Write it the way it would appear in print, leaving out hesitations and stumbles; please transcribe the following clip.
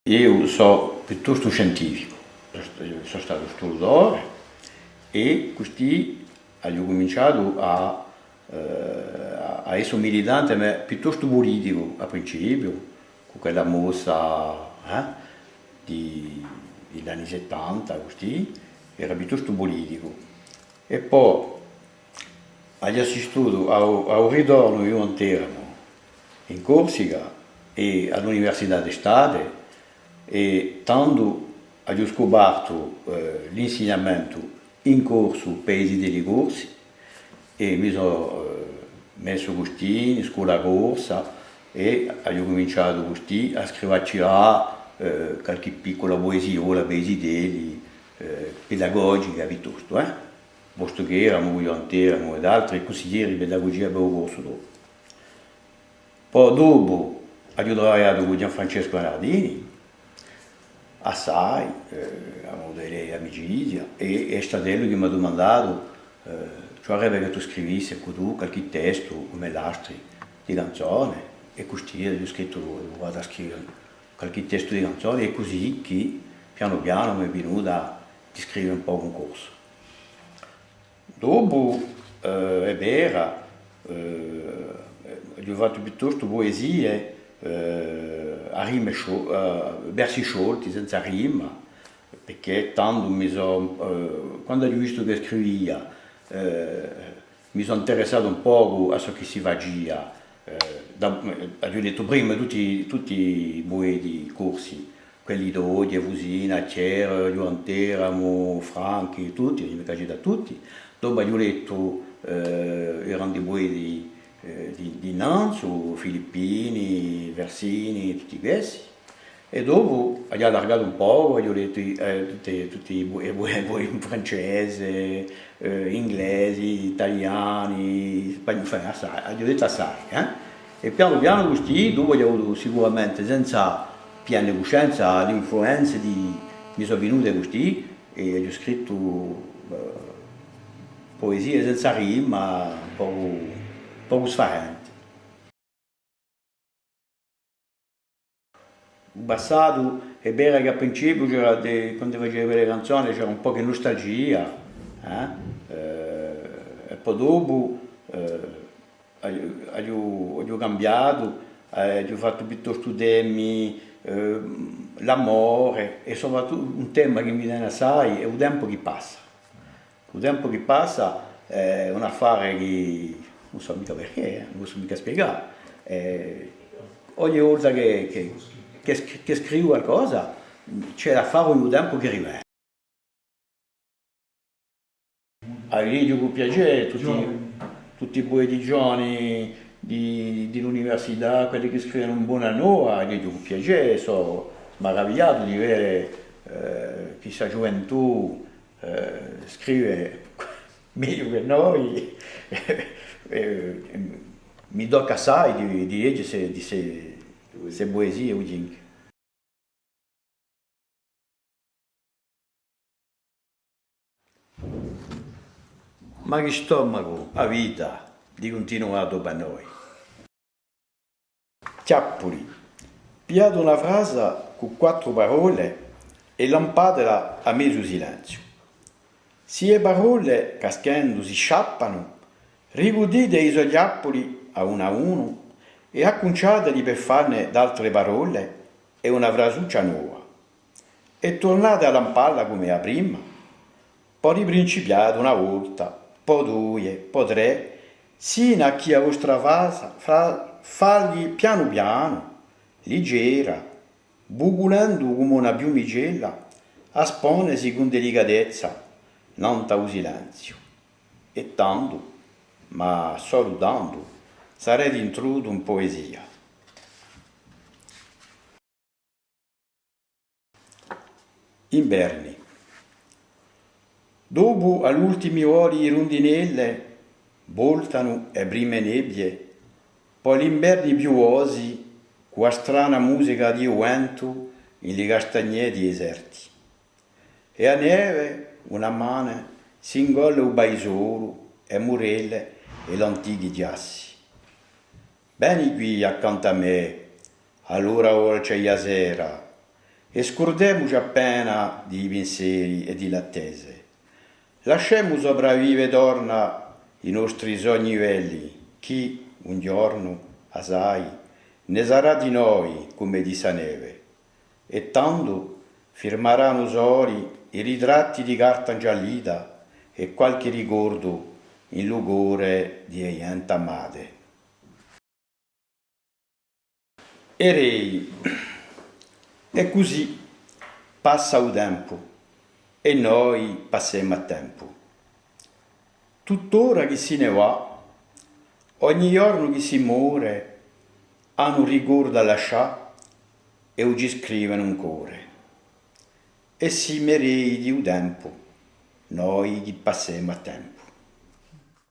Io sono piuttosto scientifico, sono stato studioso e così ho cominciato a essere un militante ma piuttosto politico a principio, con quella mossa degli anni 70, così, era piuttosto politico. E poi ho assistito a un ritorno io intero in Corsica e all'Università d'Estate e tanto ho scoperto l'insegnamento in corso Paesi dei corsi e mi sono messo così in scuola corsa e ho cominciato così a scriverci qualche piccola poesiola per i pedagogica piuttosto, posto che eravamo io intero ed altri consiglieri di pedagogia per il corso dopo. Poi dopo ho lavorato con Gianfrancesco Nardini, assai, avevo delle amicizie, e è stato lui che mi ha domandato, cioè che tu scrivissi tu qualche testo come l'altri di canzone, e così ho scritto, vado a scrivere qualche testo di canzone, e così che piano piano mi è venuta di scrivere un po' un corso. Dopo, è vero, ho fatto piuttosto poesie, a rime versi sciolti, senza rima, perché tanto quando ho visto che scrivia, mi sono interessato un po' a ciò che si faceva. Ho detto prima tutti i poeti corsi, quelli d'Odia, Fusina, Cer, Giovanteramo, Franchi, tutti, mi piace da tutti. Dopo ho letto, erano dei poeti di Nanzo, Filippini, Versini, tutti questi. E dopo ho allargato un po', ho letto tutti i poeti francesi, inglesi, italiani, spagnoli, assai, ho detto assai. E piano piano così, dopo ho avuto sicuramente, senza piena coscienza, l'influenza mi sono venute così e ho scritto poesie senza rima, poco sfarente. In passato è vero che a principio quando facevo le canzoni c'era un po' di nostalgia, e poi dopo ho cambiato, ho fatto piuttosto temi, l'amore e soprattutto un tema che mi tiene assai è il tempo che passa. Il tempo che passa è un affare che non so mica perché, non so mica spiegare. Ogni volta che scrivo qualcosa c'è da fare un tempo che arriva. Leggo con piacere tutti i poeti giovani dell'università, quelli che scrivono un buon anno, leggo con piacere, sono meravigliato di vedere che questa gioventù scrive meglio che noi. Mi tocca assai di leggere queste poesie oggi. Ma che stomaco, a vita, di continuato per noi. Chiappoli, piato una frase con 4 parole e lampadela a mezzo silenzio. Se le parole cascando si sciappano, ricudite i sogliappoli a uno e acconciateli per farne d'altre parole e una frasuccia nuova. E tornate a lamparla come a prima, poi riprincipiate una volta, poi due, poi tre, sino a chi a vostra fargli piano piano, leggera, buculando come una piumicella, a sponesi con delicatezza, non tau silenzio. E tanto, ma solo tanto, sarete intruso in poesia. Inverni. Dopo all'ultimi ore i rondinelle voltano e prime nebbie, poi gli inverni piovosi, con la strana musica di vento in le castagneti deserti. E a neve una mano si ingolla un baisolo e murelle e l'antichi giassi. Vieni qui accanto a me, allora ora c'è la sera, e scordemus appena di pensieri e di l'attese. Lasciamo sopravvive torna i nostri sogni belli, chi un giorno, assai, ne sarà di noi come di sa neve, e tanto firmeranno soli i ritratti di carta ingiallita e qualche ricordo in lugore di gente amate. E rei, e così passa il tempo e noi passiamo a tempo. Tuttora che se ne va, ogni giorno che si muore, hanno un ricordo da lasciare e ci scrivono un cuore. E si meriti il tempo, noi che passiamo a tempo.